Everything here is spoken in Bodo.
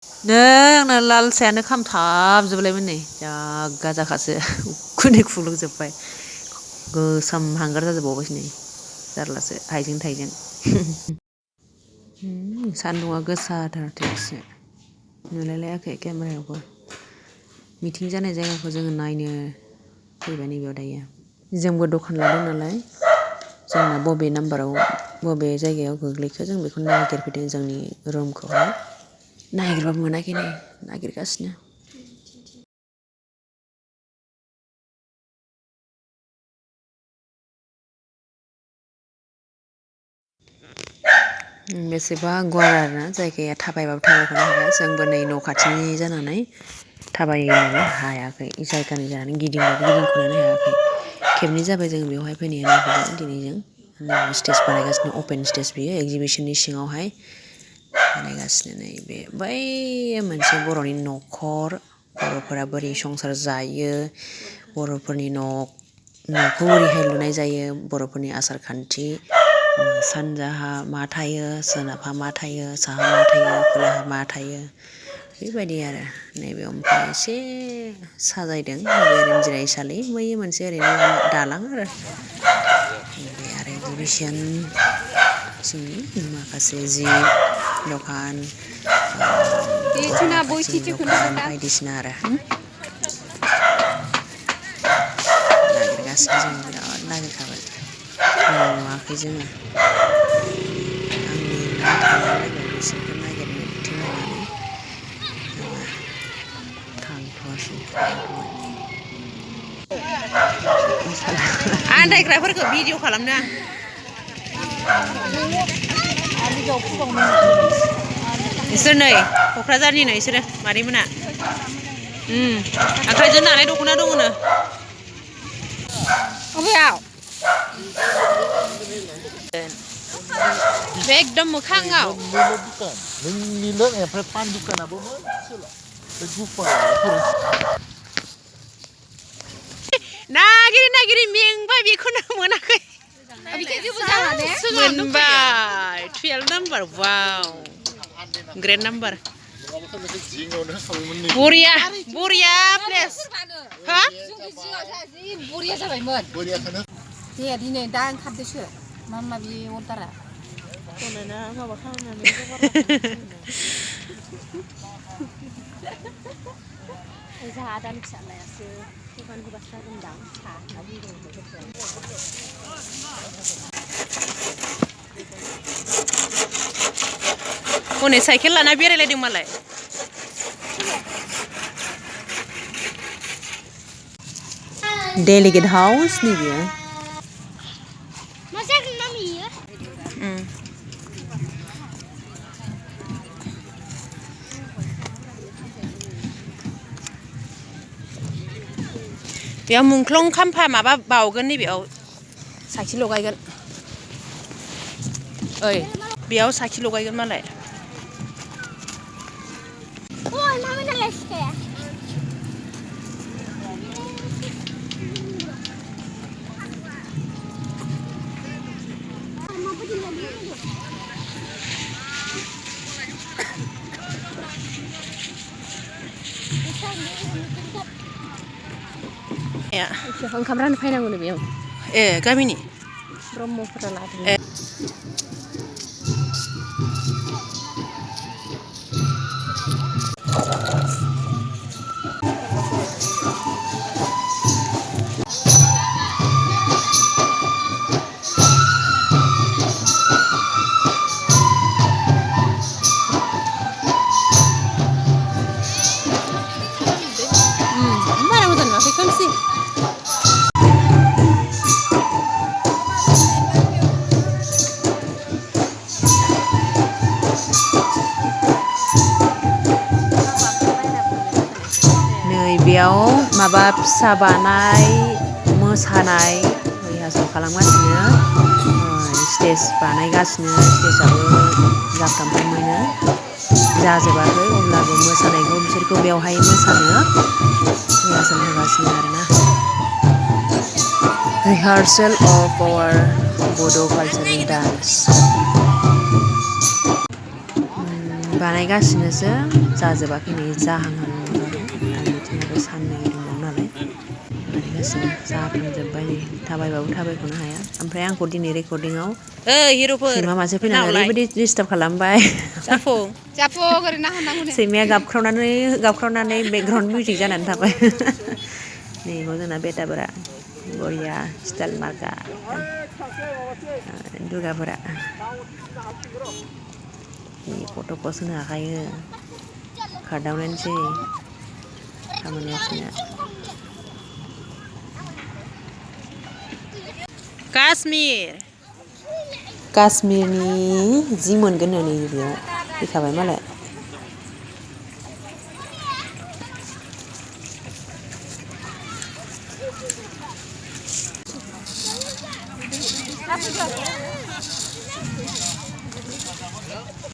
आंना लाल सायानो खामथाबजोबलायमोन नै जागा जाखासो उखुन्दै खुग्लुबजोब्बाय गोसोम हांगार जाजोबबावबायसो नै जारलासो हाइजें थाइजें सान्दुङा गोसाथार थिगसे नुलायलायाखै केमेरायावबो मिटिं जानाय जायगाखौ जोङो नायनो फैबाय नैबेयाव दायो जोंबो दखान लादों नालाय जोंना बबे नाम्बाराव बबे जायगायाव गोग्लैखो जों बेखौ नागिरफैदों जोंनि रुमखौहाय नागिरबाबो मोनाखै नै नागिरगासिनो बेसेबा गुवार आरोना जायगाया थाबायबाबो थाबायख'नो हाया जोंबो नै न' खाथिनि जानानै थाबायनोबो हायाखै जायगानि जानानै गिदिंबाबो गिदिंख'नोनो हायाखै खेबनै जाबाय जों बेवहाय फैनाया नायफैदों दिनैजों स्टेज बानायगासिनो अपेन स्टेज बियो एक्जिबिसननि सिङावहाय बानायगासिनो नैबे बै मोनसे बर'नि न'खर बर'फोरा बोरै संसार जायो बर'फोरनि न'खौ बोरैहाय लुनाय जायो बर'फोरनि आसार खान्थि सानजाहा मा थायो सोनाबहा मा थायो साहा मा थायो खोलाहा मा थायो बेबायदि आरो नैबे ओमफ्राय एसे साजायदों ओरैनो जिरायसालि बै मोनसे ओरैनो दालां आरो बे आरो एक्जिबिसननि माखासे जि दखान दखान बायदिसिना आरो नागिरगासिनो जों बिराद नागिरखाबाय नुवाखै जोङो आंनि थालांलायबाय बिसोरखौ नागिरनो थिनहरनानै थांथ'वासै आन्दायग्राफोरखौ भिडिअ खालामनो इसोर नै क'क्राझारनिनो इसोरो मादैमोना आखाइजों दानाय दख'ना दङनो अबेयाव बे एकदम मोखाङाव नोंनिल' ओमफ्राय पान दुखानाबो मोनसेल' बे गुफा नागिरै नागिरै मेंबाय बेखौनो मोनाखै मोनबाय 12 नाम्बार वाव ग्रेट नाम्बार बरिया बरिया प्लेस हा बरिया जाबायमोन दे दिनै दा ओंखारदोसो माबा माबि अर्डारा दनायना माबा खालामनानै जोंहा आदानि फिसालायासो दखान होबासो जागोनदां साहा होनना बुंदोंमोन हनै साइकेल लाना बेरायलायदों मालाय डेलिगेट हाउस नैबे मा जागोन मामि बेयाव मुंख्लं खाम्फा माबा बावगोन नैबेयाव साखि लगायगोन ओइ बेयाव साखि लगायगोन मालाय ओंखाम राननो फैनांगौनो बेयाव ए गामिनि ब्रह्मफोरा लादों बारा मोजां नुवाखै खोमसि बेयाव माबा फिसा बानाय मोसानाय रिहार्सेल खालामगासिनो स्टेज बानायगासिनो स्टेजआबो जाफ्रामदोंमोन जाजोबाखै अब्लाबो मोसानायखौ बिसोरखौ बेवहाय मोसानो रिहार्सेल होगासिनो आरोना रिहार्सेल अफ आवर बड' कालचारेल डान्स बानायगासिनोसो जाजोबाखै नै जाहांहां जाबाय आरो बिथिंआबो साननै दंबावो नालाय बानायगासिनो जाफ्रामजोब्बाय नै थाबायबाबो थाबायख'नो हाया ओमफ्राय आंखौ दिनै रेकर्डिंआव ओइ हिर'फोर सैमा मासे फैनानै नावलाय ओरैबायदि डिस्टार्ब खालामबाय जाफु ओरैनो होननांगौ सैमाया गाबख्रावनानै बेकग्राउन्ड मिउजिक जानानै थाबाय नै बेयाव जोंना बेटाफोरा बरिया स्टाइल मार्का दुर्गाफोरा फट' पस्ट होनो हाखायो खारदावनायसै खामानिया बिसोरना काश्मिरनि जि मोनगोन नै बेयाव फैखाबाय मालाय